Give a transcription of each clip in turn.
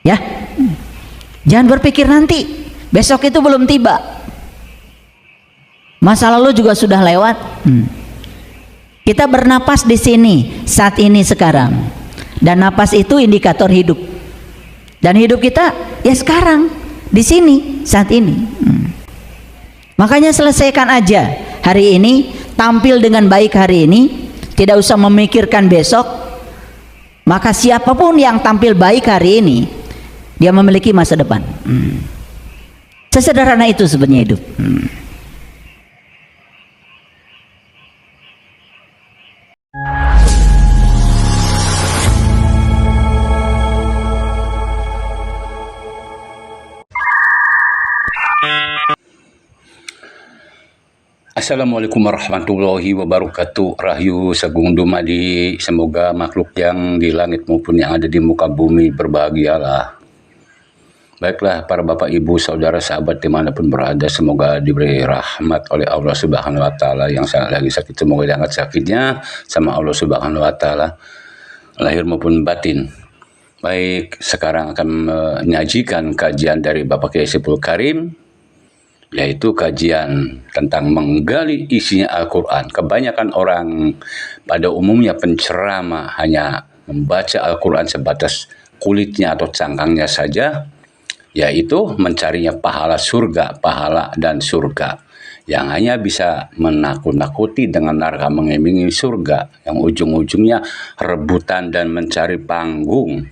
Ya, jangan berpikir nanti, besok itu belum tiba. Masa lalu juga sudah lewat. Kita bernapas di sini saat ini sekarang, dan napas itu indikator hidup. Dan hidup kita ya sekarang, di sini saat ini. Makanya selesaikan aja hari ini, tampil dengan baik hari ini, tidak usah memikirkan besok. Maka siapapun yang tampil baik hari ini, dia memiliki masa depan. Sesederhana itu sebenarnya hidup. Assalamualaikum warahmatullahi wabarakatuh. Rahayu sagung dumadi, semoga makhluk yang di langit maupun yang ada di muka bumi berbahagialah. Baiklah para bapak ibu saudara sahabat dimanapun berada, semoga diberi rahmat oleh Allah Subhanahu Wa Taala. Yang lagi sakit semoga diangkat sakitnya sama Allah Subhanahu Wa Taala, lahir maupun batin. Baik, sekarang akan menyajikan kajian dari Bapak Kiai Saiful Karim, yaitu kajian tentang menggali isinya Al-Quran. Kebanyakan orang pada umumnya penceramah hanya membaca Al-Quran sebatas kulitnya atau cangkangnya saja, yaitu mencarinya pahala surga, pahala dan surga, yang hanya bisa menakut-nakuti dengan narka mengimingi surga, yang ujung-ujungnya rebutan dan mencari panggung.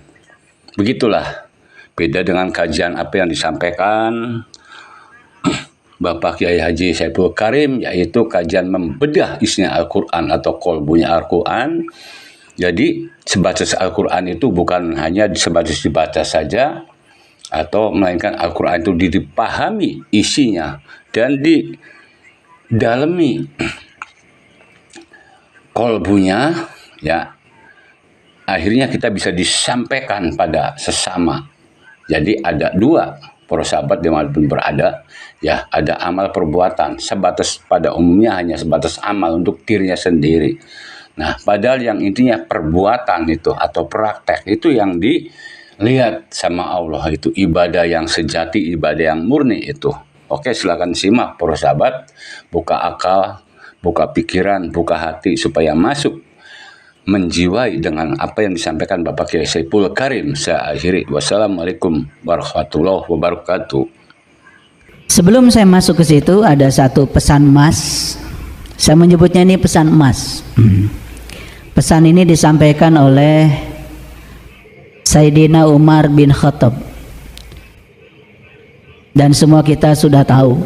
Begitulah, beda dengan kajian apa yang disampaikan Bapak Kiai Haji Saiful Karim, yaitu kajian membedah isinya Al-Quran atau kolbunya Al-Quran. Jadi sebatas Al-Quran itu bukan hanya sebatas dibaca saja, atau melainkan Al-Quran itu dipahami isinya dan didalami kolbunya, ya. Akhirnya kita bisa disampaikan pada sesama. Jadi ada dua, para sahabat dimanapun berada, ya, ada amal perbuatan sebatas pada umumnya hanya sebatas amal untuk dirinya sendiri. Nah, padahal yang intinya perbuatan itu atau praktek itu yang dilihat sama Allah, itu ibadah yang sejati, ibadah yang murni itu. Oke, silakan simak para sahabat, buka akal, buka pikiran, buka hati supaya masuk menjiwai dengan apa yang disampaikan Bapak Kiai Saiful Karim. Saya akhiri. Wassalamualaikum warahmatullahi wabarakatuh. Sebelum saya masuk ke situ, ada satu pesan emas. Saya menyebutnya ini pesan emas. Pesan ini disampaikan oleh Sayyidina Umar bin Khattab, dan semua kita sudah tahu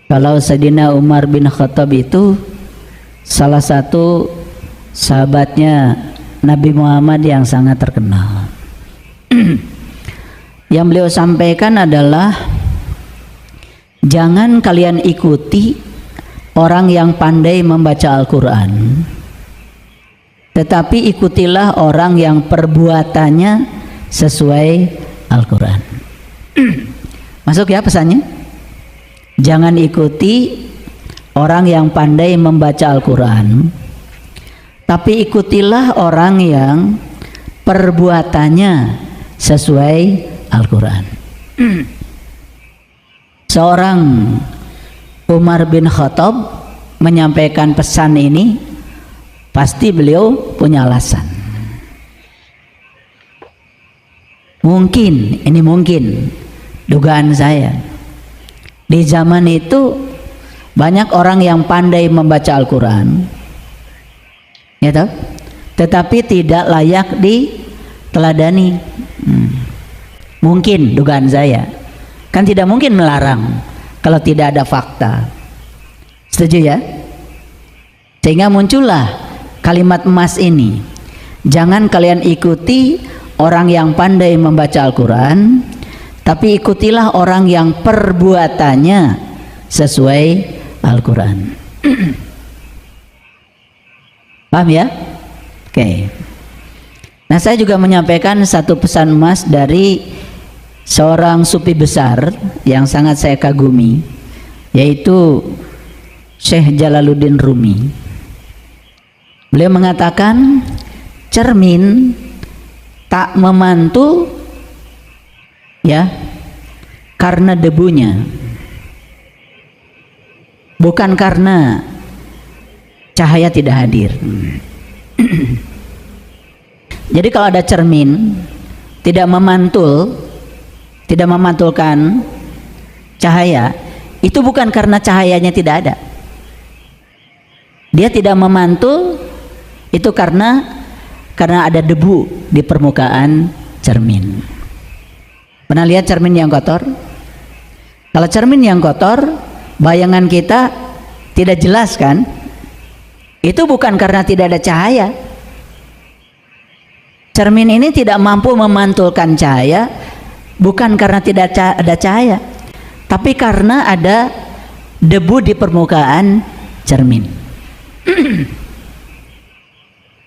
kalau Sayyidina Umar bin Khattab itu salah satu sahabatnya Nabi Muhammad yang sangat terkenal. Yang beliau sampaikan adalah, jangan kalian ikuti orang yang pandai membaca Al-Quran, tetapi ikutilah orang yang perbuatannya sesuai Al-Quran. Masuk ya pesannya? Jangan ikuti orang yang pandai membaca Al-Quran, tapi ikutilah orang yang perbuatannya sesuai Al-Quran. Seorang Umar bin Khattab menyampaikan pesan ini, pasti beliau punya alasan. Mungkin, ini mungkin dugaan saya, di zaman itu banyak orang yang pandai membaca Al-Quran, ya toh? Tetapi tidak layak diteladani. Mungkin dugaan saya, kan tidak mungkin melarang kalau tidak ada fakta. Setuju ya? Sehingga muncullah kalimat emas ini, jangan kalian ikuti orang yang pandai membaca Al-Quran, tapi ikutilah orang yang perbuatannya sesuai Al-Quran. Paham ya? Oke. Nah, saya juga menyampaikan satu pesan emas dari seorang sufi besar yang sangat saya kagumi, yaitu Syekh Jalaluddin Rumi. Beliau mengatakan, cermin tak memantul ya, karena debunya, bukan karena cahaya tidak hadir. Jadi kalau ada cermin tidak memantulkan cahaya, itu bukan karena cahayanya tidak ada. Dia tidak memantul, itu karena ada debu di permukaan cermin. Pernah lihat cermin yang kotor? Kalau cermin yang kotor, bayangan kita tidak jelas kan? Itu bukan karena tidak ada cahaya. Cermin ini tidak mampu memantulkan cahaya, bukan karena tidak ada cahaya, tapi karena ada debu di permukaan cermin.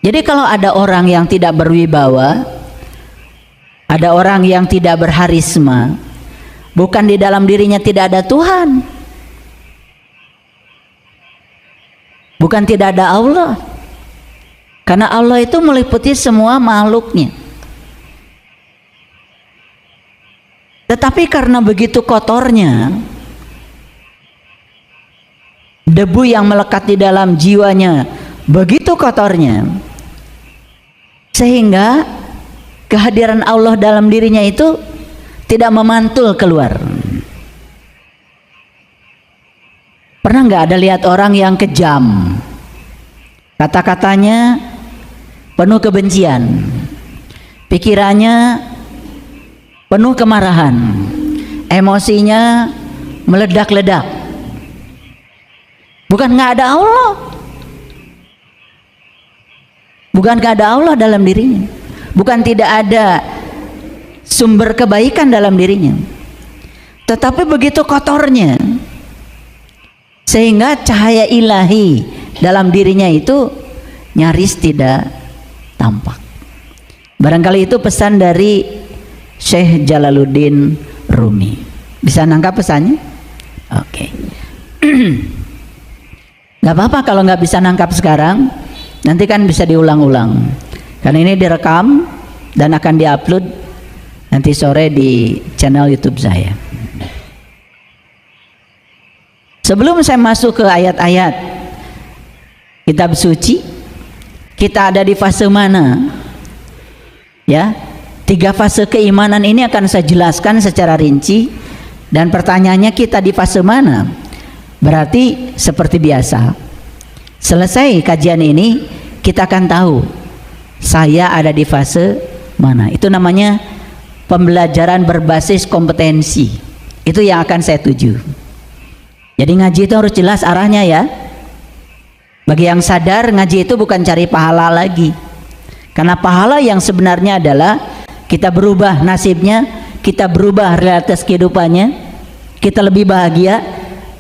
Jadi kalau ada orang yang tidak berwibawa, ada orang yang tidak berharisma, bukan di dalam dirinya tidak ada Tuhan, bukan tidak ada Allah, karena Allah itu meliputi semua makhluknya. Tetapi karena begitu kotornya debu yang melekat di dalam jiwanya, begitu kotornya, sehingga kehadiran Allah dalam dirinya itu tidak memantul keluar. Pernah nggak ada lihat orang yang kejam, kata-katanya penuh kebencian, pikirannya penuh kemarahan, emosinya meledak-ledak? Bukan nggak ada Allah, bukan nggak ada Allah dalam dirinya, bukan tidak ada sumber kebaikan dalam dirinya, tetapi begitu kotornya sehingga cahaya ilahi dalam dirinya itu nyaris tidak tampak. Barangkali itu pesan dari Syekh Jalaluddin Rumi. Bisa nangkap pesannya? Oke. Gak apa-apa kalau nggak bisa nangkap sekarang, nanti kan bisa diulang-ulang. Karena ini direkam dan akan diupload nanti sore di channel YouTube saya. Sebelum saya masuk ke ayat-ayat kitab suci, kita ada di fase mana? Ya, 3 fase keimanan ini akan saya jelaskan secara rinci, dan pertanyaannya kita di fase mana? Berarti seperti biasa, selesai kajian ini kita akan tahu saya ada di fase mana. Itu namanya pembelajaran berbasis kompetensi. Itu yang akan saya tuju. Jadi ngaji itu harus jelas arahnya ya. Bagi yang sadar, ngaji itu bukan cari pahala lagi, karena pahala yang sebenarnya adalah kita berubah nasibnya, kita berubah realitas kehidupannya, kita lebih bahagia.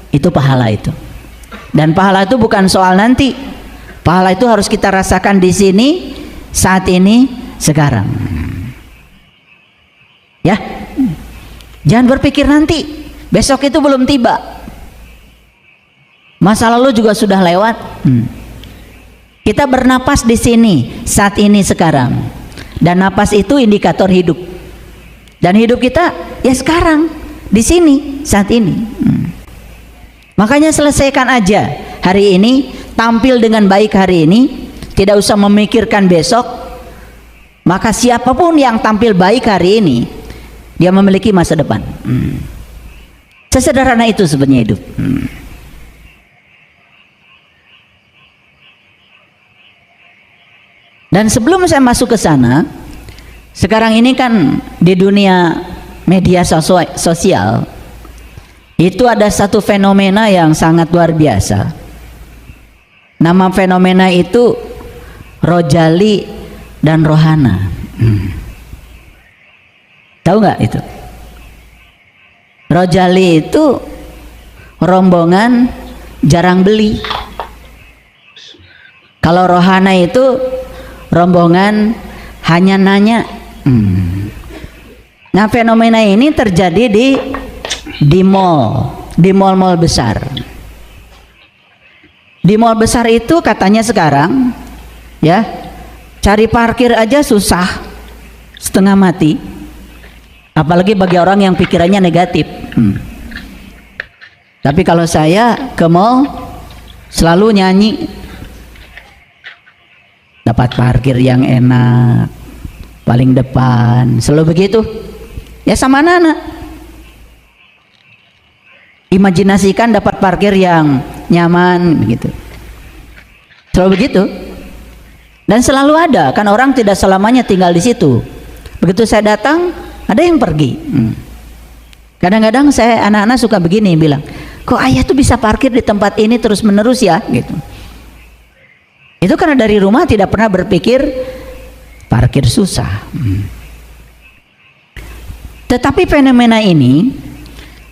Itu pahala itu. Dan pahala itu bukan soal nanti. Pahala itu harus kita rasakan di sini, saat ini, sekarang. Ya. Jangan berpikir nanti, besok itu belum tiba. Masa lalu juga sudah lewat. Kita bernapas di sini, saat ini, sekarang. Dan napas itu indikator hidup. Dan hidup kita ya sekarang, di sini, saat ini. Makanya selesaikan aja hari ini, tampil dengan baik hari ini, tidak usah memikirkan besok. Maka siapapun yang tampil baik hari ini, dia memiliki masa depan. Sesederhana itu sebenarnya hidup. Dan sebelum saya masuk ke sana, sekarang ini kan di dunia media sosial itu ada satu fenomena yang sangat luar biasa. Nama fenomena itu Rojali dan Rohana. Tahu nggak itu? Rojali itu rombongan jarang beli. Kalau Rohana itu rombongan hanya nanya. Nah, fenomena ini terjadi di mall besar. Di mall besar itu katanya sekarang ya, cari parkir aja susah, setengah mati. Apalagi bagi orang yang pikirannya negatif. Tapi kalau saya ke mall selalu nyanyi, dapat parkir yang enak, paling depan, selalu begitu. Ya sama anak-anak, imajinasikan dapat parkir yang nyaman begitu, selalu begitu. Dan selalu ada, kan orang tidak selamanya tinggal di situ. Begitu saya datang, ada yang pergi. Kadang-kadang saya anak-anak suka begini bilang, kok ayah tuh bisa parkir di tempat ini terus menerus ya gitu. Itu karena dari rumah tidak pernah berpikir parkir susah. Tetapi fenomena ini,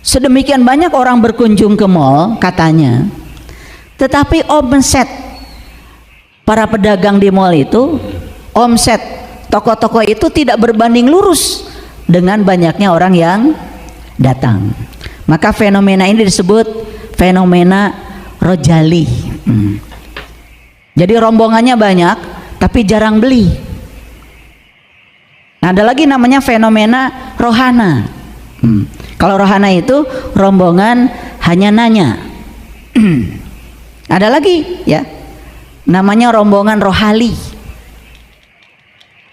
sedemikian banyak orang berkunjung ke mall katanya, tetapi omset para pedagang di mall itu, omset toko-toko itu tidak berbanding lurus dengan banyaknya orang yang datang. Maka fenomena ini disebut fenomena rojali. Jadi rombongannya banyak tapi jarang beli. Nah, ada lagi namanya fenomena rohana. Kalau rohana itu rombongan hanya nanya. Ada lagi ya, namanya rombongan rohali.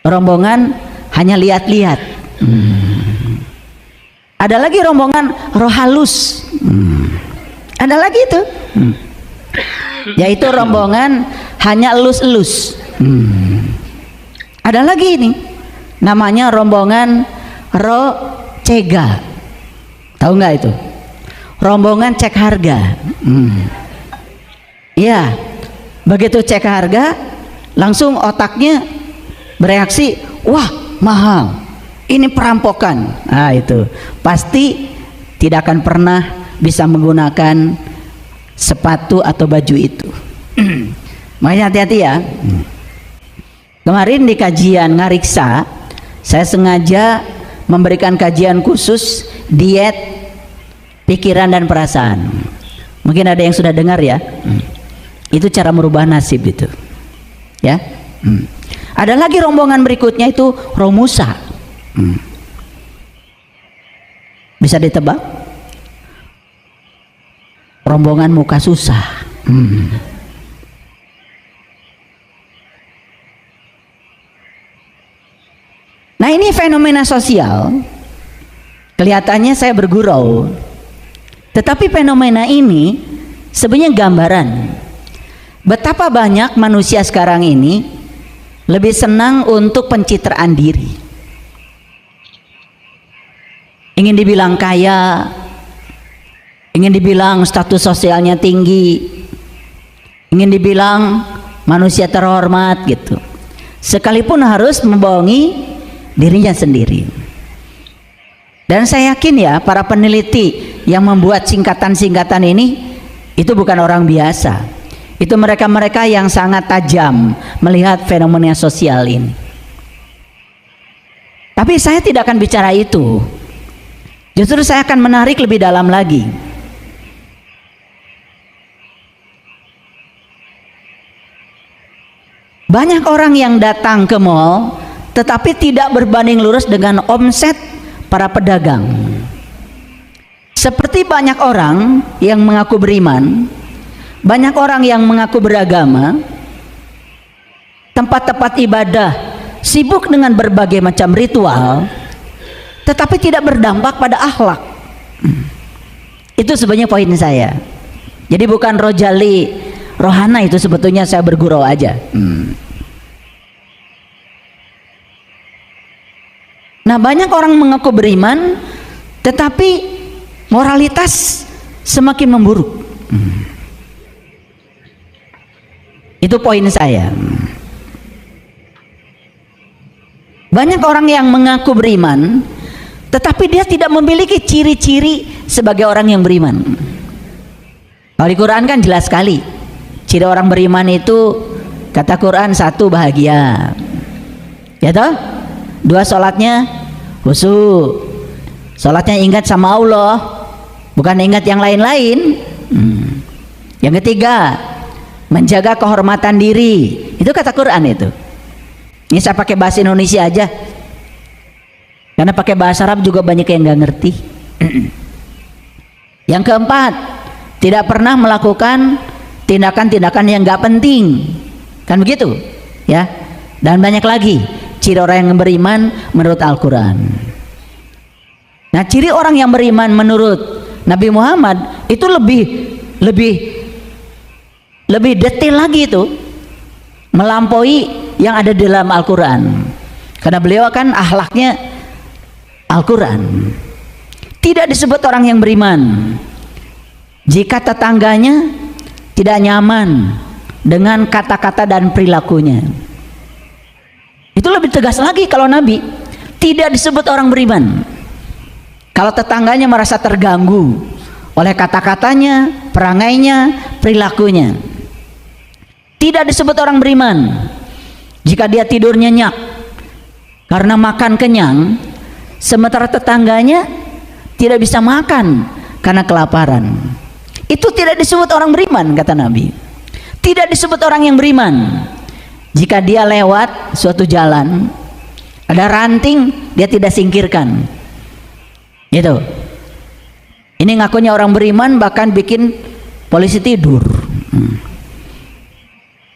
Rombongan hanya lihat-lihat. Ada lagi rombongan rohalus. Ada lagi itu, yaitu rombongan hanya elus-elus. Ada lagi ini, namanya rombongan rocega. Tahu nggak itu? Rombongan cek harga. Ya, begitu cek harga, langsung otaknya bereaksi, wah mahal. Ini perampokan. Nah itu pasti tidak akan pernah bisa menggunakan sepatu atau baju itu. Makanya hati-hati ya. Kemarin di kajian ngariksa, saya sengaja memberikan kajian khusus diet pikiran dan perasaan. Mungkin ada yang sudah dengar ya. Itu cara merubah nasib itu. Ya. Ada lagi rombongan berikutnya itu romusa. Bisa ditebak? Rombongan muka susah. Nah ini fenomena sosial. Kelihatannya saya bergurau, tetapi fenomena ini sebenarnya gambaran betapa banyak manusia sekarang ini lebih senang untuk pencitraan diri. Ingin dibilang kaya, ingin dibilang status sosialnya tinggi, ingin dibilang manusia terhormat gitu, sekalipun harus membohongi dirinya sendiri. Dan saya yakin ya, para peneliti yang membuat singkatan-singkatan ini itu bukan orang biasa. Itu mereka-mereka yang sangat tajam melihat fenomena sosial ini. Tapi saya tidak akan bicara itu. Justru saya akan menarik lebih dalam lagi. Banyak orang yang datang ke mall tetapi tidak berbanding lurus dengan omset para pedagang. Seperti banyak orang yang mengaku beriman, banyak orang yang mengaku beragama, tempat-tempat ibadah sibuk dengan berbagai macam ritual, tetapi tidak berdampak pada akhlak. Itu sebenarnya poin saya. Jadi bukan rojali rohana, itu sebetulnya saya bergurau aja. Nah banyak orang mengaku beriman tetapi moralitas semakin memburuk. Itu poin saya. Banyak orang yang mengaku beriman tetapi dia tidak memiliki ciri-ciri sebagai orang yang beriman. Kalau di Quran kan jelas sekali, ciri orang beriman itu kata Quran, 1 bahagia, ya toh, 2 sholatnya khusyuk, sholatnya ingat sama Allah, bukan ingat yang lain-lain. Yang ketiga, menjaga kehormatan diri, itu kata Quran itu. Ini saya pakai bahasa Indonesia aja. Karena pakai bahasa Arab juga banyak yang nggak ngerti. Yang keempat, tidak pernah melakukan tindakan-tindakan yang nggak penting, kan begitu ya. Dan banyak lagi ciri orang yang beriman menurut Al-Quran. Nah, ciri orang yang beriman menurut Nabi Muhammad itu lebih detail lagi, itu melampaui yang ada di dalam Al-Quran, karena beliau kan akhlaknya Al-Quran. Tidak disebut orang yang beriman jika tetangganya tidak nyaman dengan kata-kata dan perilakunya. Itu lebih tegas lagi. Kalau Nabi tidak disebut orang beriman kalau tetangganya merasa terganggu oleh kata-katanya, perangainya, perilakunya. Tidak disebut orang beriman jika dia tidur nyenyak karena makan kenyang, sementara tetangganya tidak bisa makan karena kelaparan. Itu tidak disebut orang beriman, kata Nabi. Tidak disebut orang yang beriman jika dia lewat suatu jalan, ada ranting, dia tidak singkirkan. Gitu. Ini ngakunya orang beriman, bahkan bikin polisi tidur.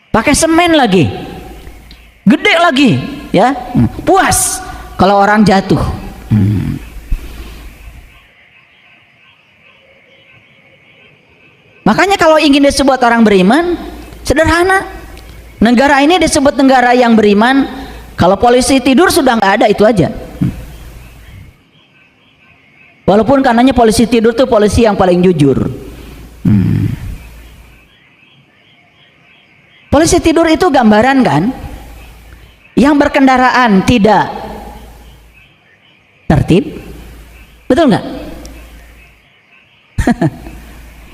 Pakai semen lagi, gede lagi, ya. Puas kalau orang jatuh. Makanya kalau ingin disebut orang beriman, sederhana. Negara ini disebut negara yang beriman kalau polisi tidur sudah nggak ada, itu aja. Walaupun karenanya polisi tidur tuh polisi yang paling jujur. Polisi tidur itu gambaran kan, yang berkendaraan tidak tertib, betul nggak?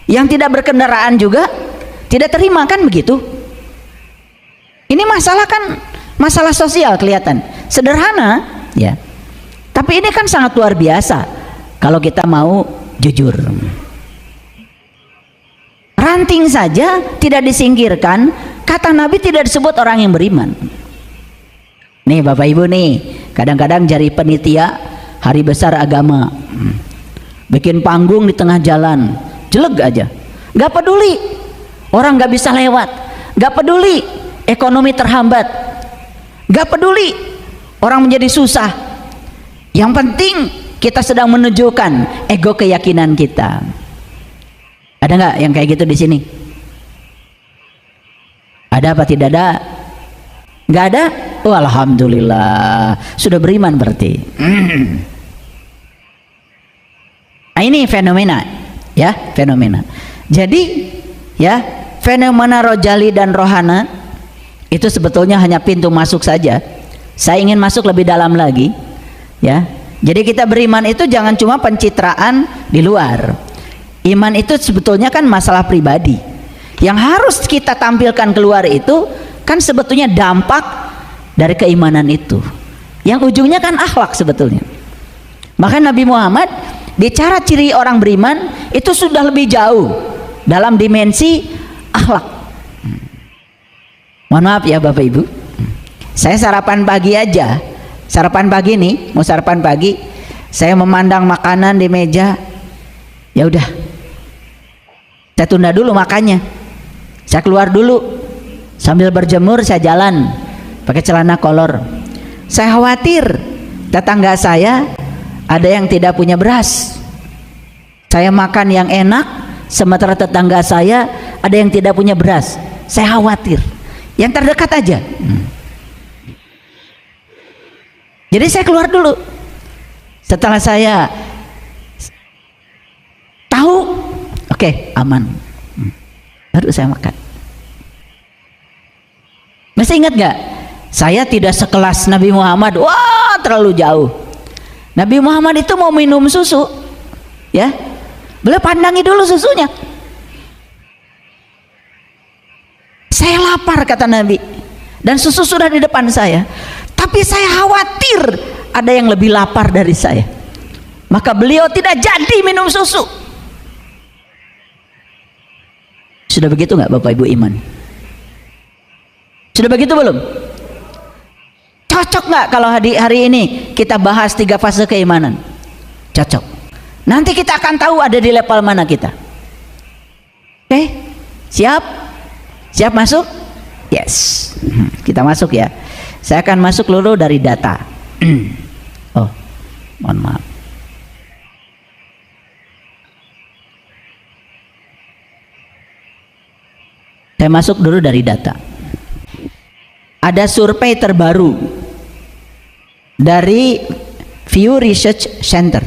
Yang tidak berkendaraan juga tidak terima, kan begitu? Ini masalah kan masalah sosial, kelihatan sederhana ya, tapi ini kan sangat luar biasa kalau kita mau jujur. Ranting saja tidak disingkirkan, kata Nabi tidak disebut orang yang beriman. Nih Bapak Ibu nih, kadang-kadang jadi penitia hari besar agama, bikin panggung di tengah jalan, jelek aja, nggak peduli orang nggak bisa lewat, nggak peduli ekonomi terhambat, nggak peduli orang menjadi susah. Yang penting kita sedang menunjukkan ego keyakinan kita. Ada nggak yang kayak gitu di sini? Ada apa tidak ada? Nggak ada? Oh, alhamdulillah, sudah beriman berarti. Nah, ini fenomena, ya, fenomena. Jadi, ya, fenomena rojali dan rohana itu sebetulnya hanya pintu masuk saja. Saya ingin masuk lebih dalam lagi, ya. Jadi kita beriman itu jangan cuma pencitraan di luar. Iman itu sebetulnya kan masalah pribadi. Yang harus kita tampilkan keluar itu kan sebetulnya dampak dari keimanan itu, yang ujungnya kan akhlak sebetulnya. Maka Nabi Muhammad di cara ciri orang beriman itu sudah lebih jauh dalam dimensi akhlak. Mohon maaf ya Bapak Ibu, saya sarapan pagi aja, sarapan pagi nih, mau sarapan pagi, saya memandang makanan di meja, ya udah, saya tunda dulu makannya, saya keluar dulu, sambil berjemur saya jalan pakai celana kolor. Saya khawatir tetangga saya ada yang tidak punya beras, saya makan yang enak sementara tetangga saya ada yang tidak punya beras. Saya khawatir yang terdekat aja. Jadi saya keluar dulu. Setelah saya tahu, oke, aman, baru saya makan. Masih ingat gak? Saya tidak sekelas Nabi Muhammad, wah terlalu jauh. Nabi Muhammad itu mau minum susu, ya, beliau pandangi dulu susunya. Saya lapar, kata Nabi, dan susu sudah di depan saya, tapi saya khawatir ada yang lebih lapar dari saya. Maka beliau tidak jadi minum susu. Sudah begitu nggak Bapak Ibu iman? Sudah begitu belum? Cocok nggak kalau hari ini kita bahas 3 fase keimanan? Cocok. Nanti kita akan tahu ada di level mana kita. Oke, siap? Siap masuk? Yes. Kita masuk ya. Saya akan masuk dulu dari data. Oh, mohon maaf. Saya masuk dulu dari data. Ada survei terbaru dari Pew Research Center.